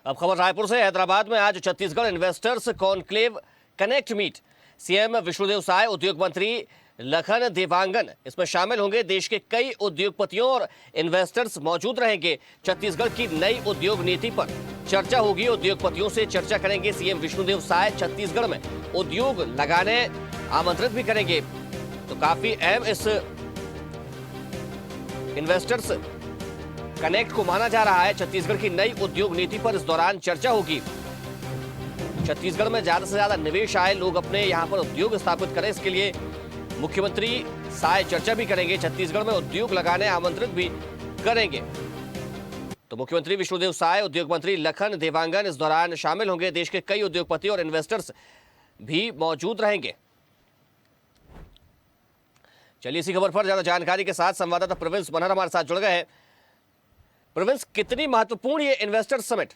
अब खबर रायपुर से। हैदराबाद में आज Chhattisgarh investors conclave connect meet. CM Vishnudeo Sai, उद्योग मंत्री लखन देवांगन इसमें शामिल होंगे। देश के कई उद्योगपतियों और इन्वेस्टर्स मौजूद रहेंगे। छत्तीसगढ़ की नई उद्योग नीति पर चर्चा होगी। उद्योगपतियों से चर्चा करेंगे सीएम विष्णुदेव साय। छत्तीसगढ़ में उद्योग लगाने आमंत्रित भी करेंगे। तो काफी अहम इस इन्वेस्टर्स कनेक्ट को माना जा रहा है। छत्तीसगढ़ की नई उद्योग नीति पर इस दौरान चर्चा होगी। छत्तीसगढ़ में ज्यादा से ज्यादा निवेश आए, लोग अपने यहां पर उद्योग स्थापित करें, इसके लिए मुख्यमंत्री साय चर्चा भी करेंगे। छत्तीसगढ़ में उद्योग लगाने आमंत्रित भी करेंगे। तो मुख्यमंत्री विष्णुदेव साय, उद्योग मंत्री लखन देवांगन इस दौरान शामिल होंगे। देश के कई उद्योगपति और इन्वेस्टर्स भी मौजूद रहेंगे। चलिए इसी खबर पर ज्यादा जानकारी के साथ संवाददाता प्रोविंस मनहर हमारे साथ जुड़ गए हैं। प्रोविंस, कितनी महत्वपूर्ण ये इन्वेस्टर समिट?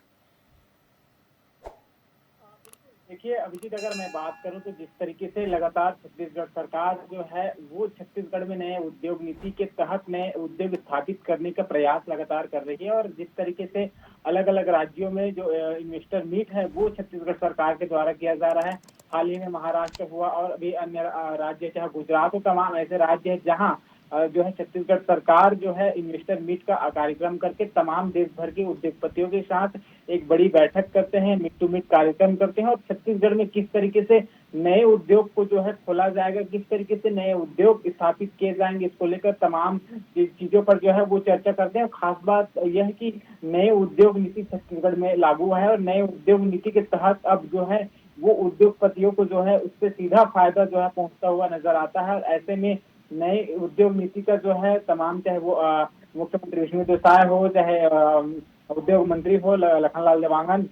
देखिए अभिजीत, अगर मैं बात करूं तो जिस तरीके से लगातार छत्तीसगढ़ सरकार जो है वो छत्तीसगढ़ में नए उद्योग नीति के तहत नए उद्योग स्थापित करने का प्रयास लगातार कर रही है, और जिस तरीके से अलग अलग राज्यों में जो इन्वेस्टर मीट है वो छत्तीसगढ़ सरकार के द्वारा किया जा रहा है। हाल ही में महाराष्ट्र हुआ और भी अन्य राज्य, चाहे गुजरात हो, तमाम ऐसे राज्य है जहाँ जो है छत्तीसगढ़ सरकार जो है इन्वेस्टर मीट का कार्यक्रम करके तमाम देश भर के उद्योगपतियों के साथ एक बड़ी बैठक करते हैं, मीट टू मीट कार्यक्रम करते हैं, और छत्तीसगढ़ में किस तरीके से नए उद्योग को जो है खोला जाएगा, किस तरीके से नए उद्योग स्थापित किए जाएंगे, इसको लेकर तमाम चीजों पर जो है वो चर्चा करते हैं। खास बात यह है कि नए उद्योग नीति छत्तीसगढ़ में लागू है, और नए उद्योग नीति के तहत अब जो है वो उद्योगपतियों को जो है उससे सीधा फायदा जो है पहुंचता हुआ नजर आता है। और ऐसे में नई उद्योग नीति का जो है तमाम, चाहे वो मुख्यमंत्री विष्णुदेव साय हो, चाहे उद्योग मंत्री हो लखनलाल देवांगन,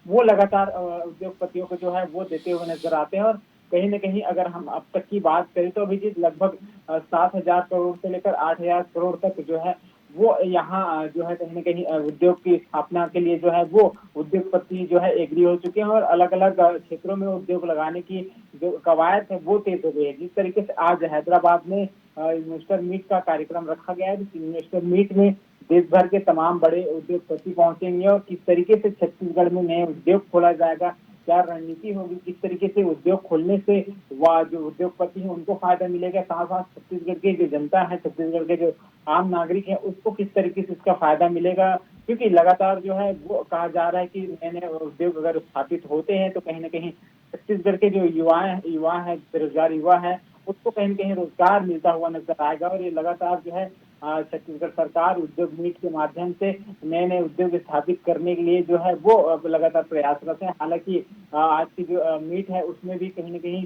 वो लगातार उद्योगपतियों को जो है वो देते हुए नजर आते हैं। और कहीं न कहीं अगर हम अब तक की बात करें तो अभिजीत लगभग 7,000 करोड़ से लेकर 8,000 करोड़ तक जो है वो यहाँ जो है कहीं न कहीं उद्योग की स्थापना के लिए जो है वो उद्योगपति जो है एग्री हो चुके हैं, और अलग अलग क्षेत्रों में उद्योग लगाने की जो कवायद है वो तेज हो गई है। जिस तरीके से आज हैदराबाद में इन्वेस्टर मीट का कार्यक्रम रखा गया है, इस इन्वेस्टर मीट में देश भर के तमाम बड़े उद्योगपति पहुंचेंगे, और किस तरीके से छत्तीसगढ़ में नए उद्योग खोला जाएगा, क्या रणनीति होगी, किस तरीके से उद्योग खोलने से वह जो उद्योगपति हैं उनको फायदा मिलेगा, साथ साथ छत्तीसगढ़ की जो जनता है, छत्तीसगढ़ के जो आम नागरिक है उसको किस तरीके से इसका फायदा मिलेगा। क्योंकि लगातार जो है वो कहा जा रहा है कि नए नए उद्योग अगर स्थापित होते हैं तो कहीं ना कहीं छत्तीसगढ़ के जो युवा है बेरोजगार युवा है उसको कहीं न कहीं रोजगार मिलता हुआ नजर आएगा। और ये लगातार जो है छत्तीसगढ़ सरकार उद्योग मीट के माध्यम से नए नए उद्योग स्थापित करने के लिए जो है वो लगातार प्रयासरत है। हालांकि आज की जो मीट है उसमें भी कहीं न कहीं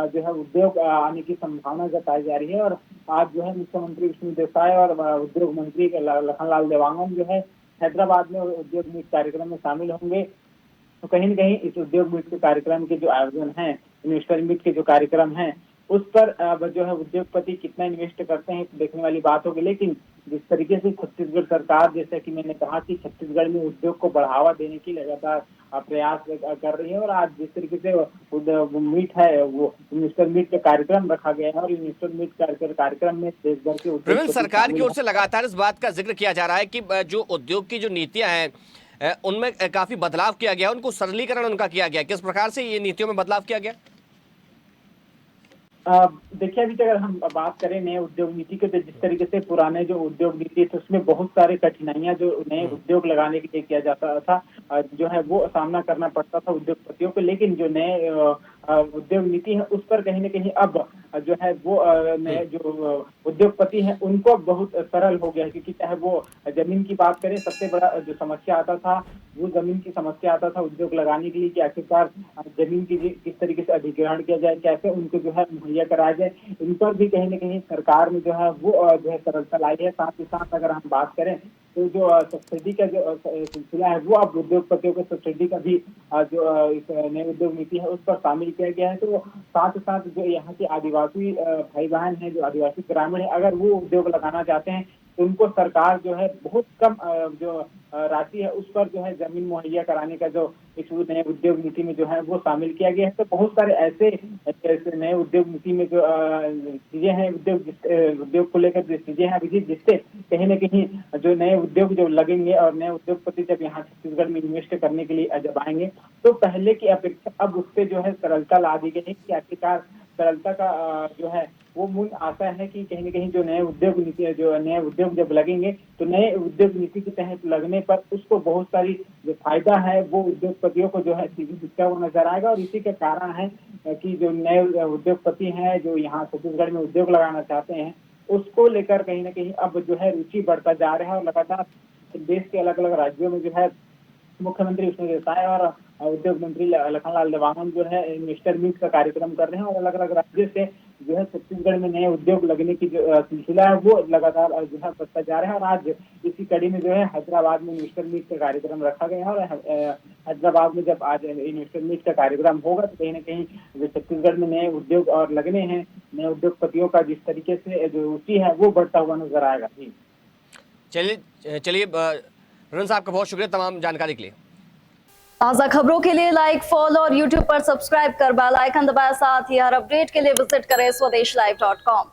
जो है उद्योग आने की संभावना जताई जा रही है, और आज जो है मुख्यमंत्री विष्णुदेव साय और उद्योग मंत्री लखनलाल देवांगन जो है हैदराबाद में उद्योग मीट कार्यक्रम में शामिल होंगे। तो कहीं न कहीं इस उद्योग मीट के कार्यक्रम के जो आयोजन है, इन्वेस्टर मीट के जो कार्यक्रम है, उस पर जो है उद्योगपति कितना इन्वेस्ट करते हैं देखने वाली बात होगी। लेकिन जिस तरीके से छत्तीसगढ़ सरकार, जैसा कि मैंने कहा कि छत्तीसगढ़ में उद्योग को बढ़ावा देने की लगातार प्रयास कर रही है, और आज जिस तरीके से मीट है वो इन्वेस्टर मीट का कार्यक्रम रखा गया है, और इन्वेस्टर मीट कार्यक्रम में देश भर के प्रोविंस, सरकार की ओर से लगातार इस बात का जिक्र किया जा रहा है कि जो उद्योग की जो नीतियां हैं उनमें काफी बदलाव किया गया, उनको सरलीकरण उनका किया गया। किस प्रकार से ये नीतियों में बदलाव किया गया? देखिए अभी अगर हम बात करें नए उद्योग नीति के, तो जिस तरीके से पुराने जो उद्योग नीति थी उसमें बहुत सारे कठिनाइयां जो नए उद्योग लगाने के लिए किया जाता था जो है वो सामना करना पड़ता था उद्योगपतियों को। लेकिन जो नए उद्योग नीति है उस पर कहीं न कहीं अब जो है वो नए जो उद्योगपति हैं उनको बहुत सरल हो गया है, क्योंकि चाहे वो जमीन की बात करें, सबसे बड़ा जो समस्या आता था वो जमीन की समस्या आता था उद्योग लगाने के लिए कि आखिरकार जमीन की किस तरीके से अधिग्रहण किया जाए, कैसे उनको जो है मुहैया कराया जाए। इन पर भी कहीं न कहीं सरकार ने जो है वो जो है सरलता लाई है। साथ ही साथ अगर हम बात करें तो जो सब्सिडी का जो सिलसिला है वो अब उद्योगपतियों को सब्सिडी का भी जो इस नई उद्योग नीति है उस पर शामिल किया गया है। तो साथ ही साथ जो यहाँ के आदिवासी भाई बहन हैं, जो आदिवासी ग्रामीण है, अगर वो उद्योग लगाना चाहते हैं उनको सरकार जो है बहुत कम जो राशि है उस पर जो है जमीन मुहैया कराने का जो इस नए उद्योग नीति में जो है वो शामिल किया गया है। तो बहुत सारे ऐसे नए उद्योग नीति में जो चीजें हैं, उद्योग को लेकर जो चीजें हैं अभिजीत, जिससे कहीं न कहीं जो नए उद्योग जो लगेंगे और नए उद्योगपति जब यहाँ छत्तीसगढ़ में इन्वेस्ट करने के लिए जब आएंगे तो पहले की अपेक्षा अब उससे जो है सरलता ला दी गई है कि आखिरकार सरलता का जो है वो मूल आशा है कि कहीं न कहीं जो नए उद्योग नीति जो नए उद्योग जब लगेंगे तो नए उद्योग नीति के तहत लगने पर उसको बहुत सारी जो फायदा है वो उद्योगपतियों को जो है सीधे दिखता हुआ नजर आएगा। और इसी के कारण है कि जो नए उद्योगपति हैं जो यहाँ छत्तीसगढ़ में उद्योग लगाना चाहते हैं उसको लेकर कहीं न कहीं अब जो है रुचि बढ़ता जा रहा है। और लगातार देश के अलग अलग राज्यों में जो है मुख्यमंत्री विष्णु देसाई और उद्योग मंत्री लखनलाल देवांगन जो है इन्वेस्टर मीट का कार्यक्रम कर रहे हैं और अलग अलग राज्यों से जो है छत्तीसगढ़ में नए उद्योग लगने की जो सिलसिला है वो लगातार जो है बढ़ता जा रहा है। और आज इसी कड़ी में जो है हैदराबाद में इन्वेस्टर मीट का कार्यक्रम रखा गया है। और हैदराबाद में जब आज इन्वेस्टर मीट का कार्यक्रम होगा तो कहीं ना कहीं जो छत्तीसगढ़ में नए उद्योग और लगने हैं, नए उद्योगपतियों का जिस तरीके से जो रुचि है वो बढ़ता हुआ नजर आएगा। जी चलिए रुन साहब का बहुत शुक्रिया तमाम जानकारी के लिए। ताज़ा खबरों के लिए लाइक, फॉलो और यूट्यूब पर सब्सक्राइब कर बेल आइकन दबाएं। साथ ही हर अपडेट के लिए विजिट करें स्वदेशलाइव.com।